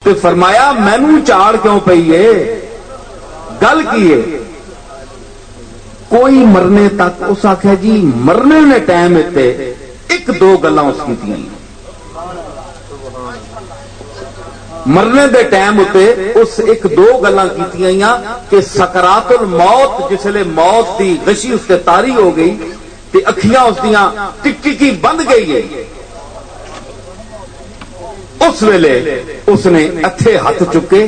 تے فرمایا مینوں چاڑ کیوں پئی ہے، گل کی ہے؟ کوئی مرنے تک اس آخیا جی مرنے نے ٹائم اتنے ایک دو گلاں اس کیتیاں، مرنے دے ٹائم اتے اس ایک دو گلاں کیتیاں کہ سکرات الموت جسلے موت دی غشی اس تے طاری ہو گئی تے اکھیاں اس دیاں ٹک ٹکی بند گئی ہے، اس ویلے اس نے اتھے ہاتھ چکے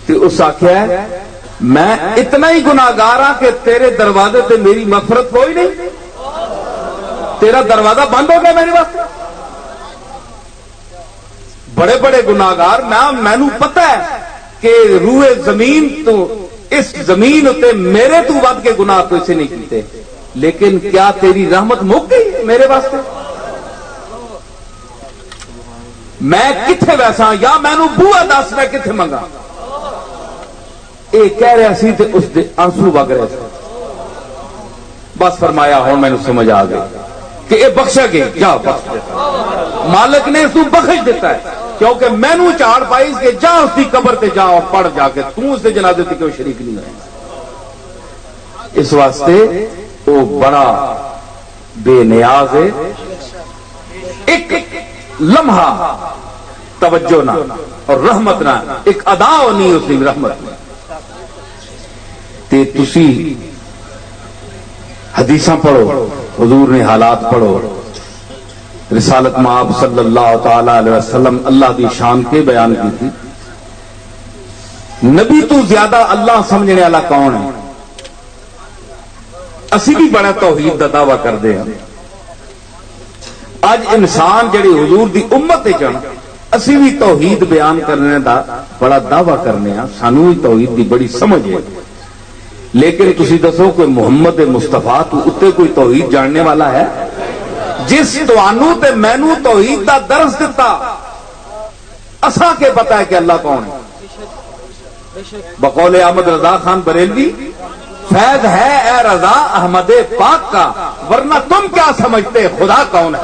تے اس آخیا میں اتنا ہی گناہگار ہاں کہ تیرے دروازے تے میری مغفرت کوئی نہیں، تیرا دروازہ بند ہو گیا میرے واسطے، بڑے بڑے گناہگار مینوں پتہ ہے کہ روئے زمین تو اس زمین تے میرے تو ود کے گناہ کسی نہیں کیتے، لیکن کیا تیری رحمت مک گئی میرے واسطے؟ میں کتھے ویسا یا مینوں بوا دس میں کتھے منگا؟ اے کہہ رہا سی تے اس دے آنسو وگ رہے تھے، بس فرمایا ہوں مینوں سمجھ آ گئی کہ اے بخشا گیا، جا بخش دیتا، مالک نے اس کو بخش دیتا ہے کیونکہ مینوں چاڑ پائی کہ جا اس کی قبر تے جا اور پڑھ جا کے تو اس دے جنازے تے کوئی شریک نہیں ہے، اس واسطے وہ بڑا بے نیاز ہے، ایک لمحہ توجہ نہ اور رحمت نہ ایک ادا ہونی اس کی رحمت میں تے تسی حدیثاں پڑھو، حضور نے حالات پڑھو، رسالت مآب صلی اللہ تعالی علیہ وسلم اللہ دی شان کے بیان کی تھی، نبی تو زیادہ اللہ سمجھنے والا کون ہے؟ اسی بھی بڑا توحید دا دعویٰ کردے ہیں، اج انسان جڑی حضور دی امت چن اسی بھی توحید بیان کرنے دا بڑا دعویٰ کرنے ہیں، سانو بھی توحید دی بڑی سمجھ ہے، لیکن تسی دسو کوئی محمد مصطفیٰ تو اتنے کوئی توحید جاننے والا ہے؟ جس توانو تے مینوں توحید دا درس دیتا اساں کے پتہ ہے کہ اللہ کون ہے؟ بقول احمد رضا خان بریلوی، فیض ہے اے رضا احمد پاک کا، ورنہ تم کیا سمجھتے خدا کون ہے؟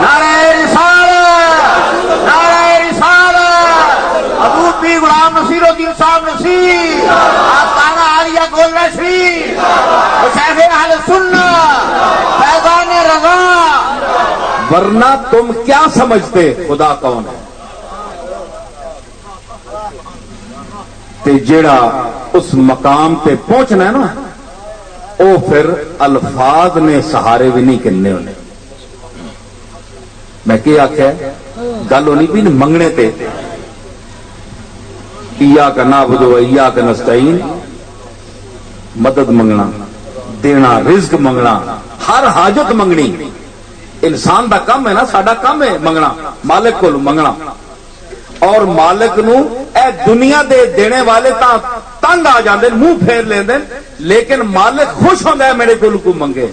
نعرہ رسالت، نعرہ رسالت، ابو پی غلام نصیر الدین صاحب نصیر، آستانہ عالیہ گول نشری، شیخ اہل سنت، فیضان رضا، ورنہ تم کیا سمجھتے خدا کون ہے؟ تے جیڑا اس مقام تے پہنچنا ہے نا او پھر الفاظ نے سہارے بھی نہیں کرنے ہونے، میں کیا آخیا گل ہونی بھی منگنے تے ایاک نعبد و ایاک نستعین، مدد منگنا، دینا، رزق منگنا، ہر حاجت منگنی، انسان دا کام ہے نا، ساڈا کام ہے منگنا، مالک کو منگنا، اور مالک نو اے دنیا دے دینے والے تا تنگ آ جاندے منہ پھیر لیندے، لیکن مالک خوش ہوندا ہے میرے کو منگے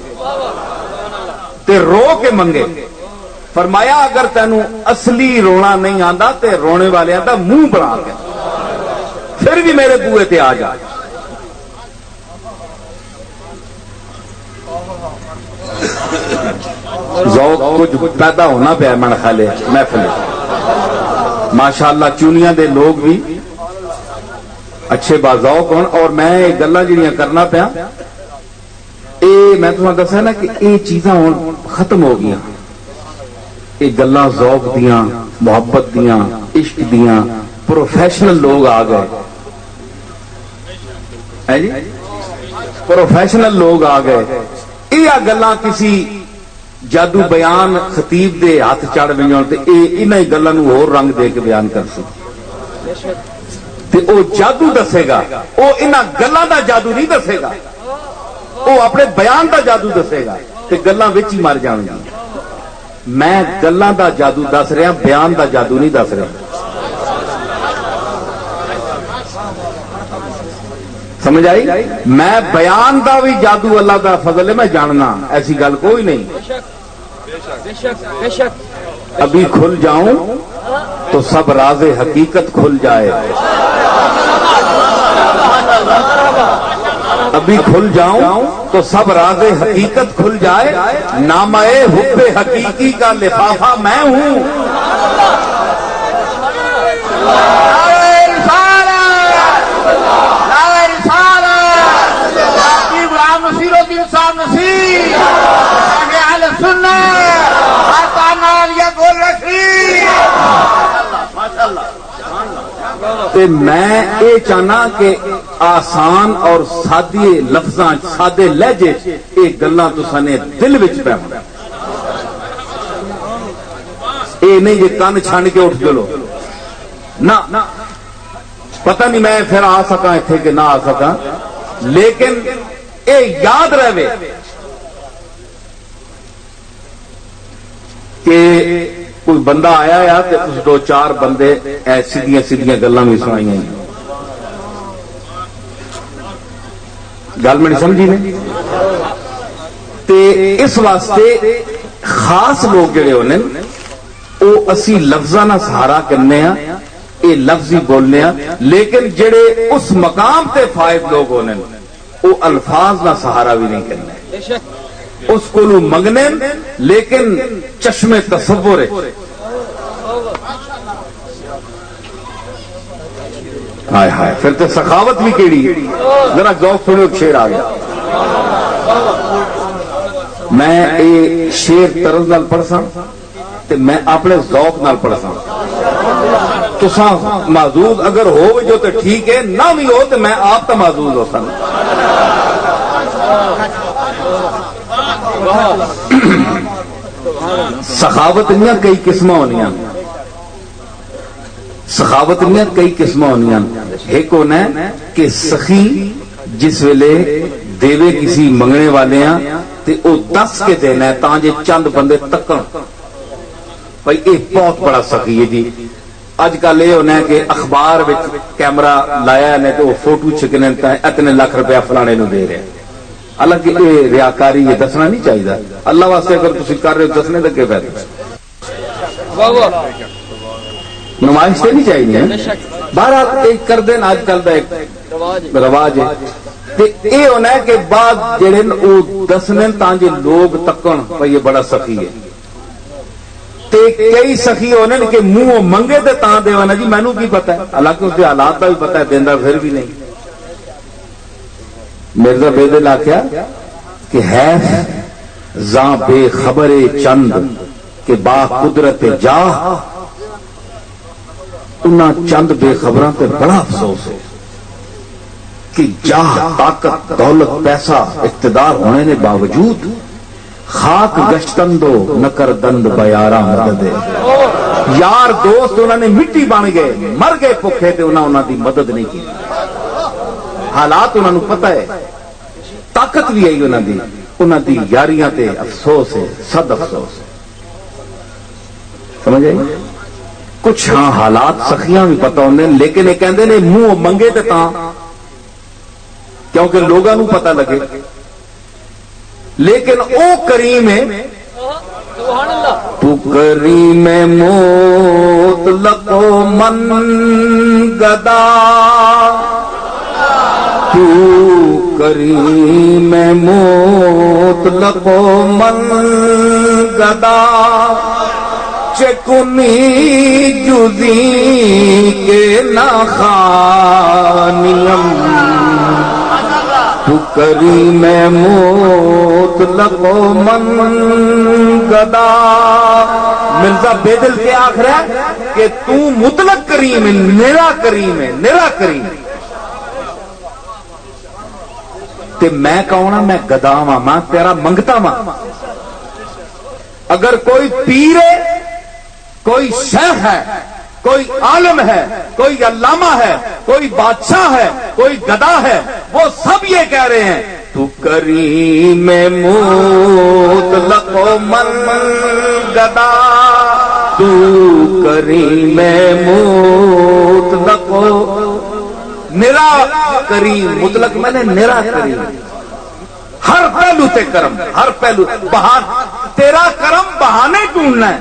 تے رو کے منگے، فرمایا اگر تینوں اصلی رونا نہیں آندا تے رونے والے دا منہ بنا کے پھر بھی میرے بوئے تے آ جا، ذوق کچھ پیدا ہونا پیا من خالے محفل، ماشاءاللہ چونیاں دے لوگ بھی اچھے باذوق ہون، اور میں گلاں جڑیاں کرنا پیا اے میں تمہیں دسا نا کہ اے چیزاں ہن ختم ہو گیا، اے گلاں ذوق دیاں، محبت دیاں، عشق دیاں، پروفیشنل لوگ آ گئے ہے جی، پروفیشنل لوگ آ گئے، یہ گلاں کسی جادو بیان خطیب دے ہاتھ چڑھ گئی تے انہاں ہی گلاں نوں ہور رنگ دے کے بیان کر سکے تے او جادو دسے گا، او انہاں گلاں دا جادو نہیں دسے گا، او اپنے بیان دا جادو دسے گا تے گلاں وچ ہی مر جان گی۔ میں گلاں دا جادو دس رہا، بیان دا جادو نہیں دس رہا، سمجھ آئی؟ میں بیان دا بھی جادو اللہ دا فضل ہے میں جاننا، ایسی گل کوئی نہیں، ابھی کھل جاؤں تو سب راز حقیقت کھل جائے، ابھی کھل جاؤں تو سب راز حقیقت کھل جائے، نامہ حب حقیقی کا لفافہ میں ہوں۔ میں یہ چاہنا کہ آسان اور سادے لفظاں سادے لہجے یہ گلاں تساں نے دل وچ پہ یہ نہیں جی کن چھن کے اٹھ چلو نہ، پتہ نہیں میں پھر آ سکاں اتنے کہ نہ آ سکاں، لیکن یہ یاد رہے کہ کوئی بندہ آیا یا تے اس دو چار بندے سیدھیاں سیدھیاں گلاں بھی سنائی ہیں، گل میں نہیں سمجھی نے؟ تے اس واسطے خاص لوگ جڑے ہونے وہ اسی لفظاں نہ سہارا کرنے ہاں، یہ لفظ ہی بولنے ہاں، لیکن جڑے اس مقام تے فائد لوگ ہونے وہ الفاظ نہ سہارا بھی نہیں کرنے، اس کو منگنے لیکن چشمے تصور ہے۔ ہائے ہائے پھر تو سخاوت بھی کیڑی، ذرا ذوق سنو، شیر آ گیا۔ میں یہ شیر طرز نال پڑھ سا تے میں اپنے ذوق نال پڑھ سا، تساں معذور اگر ہو جو تو ٹھیک ہے، نہ بھی ہو تو میں آپ تو معذور ہو سن۔ سخاوت میں کئی قسم ہونی، سخاوت میں کئی قسم ہونی۔ ایک ہونا ہے کہ سخی جس ویلے دیوے کسی منگنے والے ہیں تے او دس کے دینا ہے تاں جے چند بندے تکن بھائی یہ بہت بڑا سخی ہے جی۔ اج کل یہ ہونا ہے کہ اخبار کیمرہ لایا نے تو فوٹو چھکنے اتنے لاکھ روپیہ فلانے نو دے رہے ہیں، حالانکہ یہ ریاکاری یہ دسنا نہیں چاہیے۔ اللہ واسطے اگر تسی کر رہے ہو دسنے تو کیا فائدہ، نمائش سے نہیں چاہیے۔ بہرحال ایک کر دین آج کل کا ایک رواج ہے، یہ ہونا ہے کہ بعد جڑے وہ دسنے تاں جے لوگ تکن بھائی یہ بڑا سخی ہے، تے کئی سخی ہونے کہ منہ منگے تے تاں دیوانا جی مینوں کی پتہ ہے، حالانکہ اس کے حالات کا بھی پتہ ہے، دیندا پھر بھی نہیں۔ مرزا بے دل آخیا کہ ہے زاں بے خبر چند کہ با قدرت جاہ، انہاں چند بے خبراں تے بڑا افسوس ہے کہ جاہ، طاقت، دولت، پیسہ، اقتدار ہونے کے باوجود خاک گشتندو نکر دند بیارا مدد، یار دوست انہوں نے مٹی بن گئے، مر گئے بھوکے تے انہوں دی مدد نہیں کی۔ حالات انہوں پتہ ہے، طاقت بھی آئی انہوں دی یاریاں تے افسوس ہے، صد افسوس ہے، سمجھ آئی؟ کچھ ہاں حالات سخیاں بھی پتہ ہوندے لیکن یہ کہندے نے منہ منگے تے تاں کیونکہ لوگاں نوں پتہ لگے، لیکن او کریم ہے، تو کریم مطلق من گدا، تو کریم مطلق من گدا، چکنی جزی کے نہ خانیم، تو کریم مطلق من گدا۔ مرزا بے دل کے آخر ہے کہ تو مطلق کریم ہے، نرا کریم ہے، نرا کریم ہے، تے میں کہوں میں گدا ہاں، میں تیرا منگتا ہاں۔ اگر کوئی پیر ہے، کوئی شیخ ہے، کوئی عالم ہے، کوئی علامہ ہے، کوئی بادشاہ ہے، کوئی گدا ہے، وہ سب یہ کہہ رہے ہیں تو کریم مطلق من گدا، تو کریم مطلق نرا کریم، مطلق میں نے نرا کریم، ہر پہلو تے کرم، ہر پہلو بہان، تیرا کرم بہانے ڈھونڈنا ہے،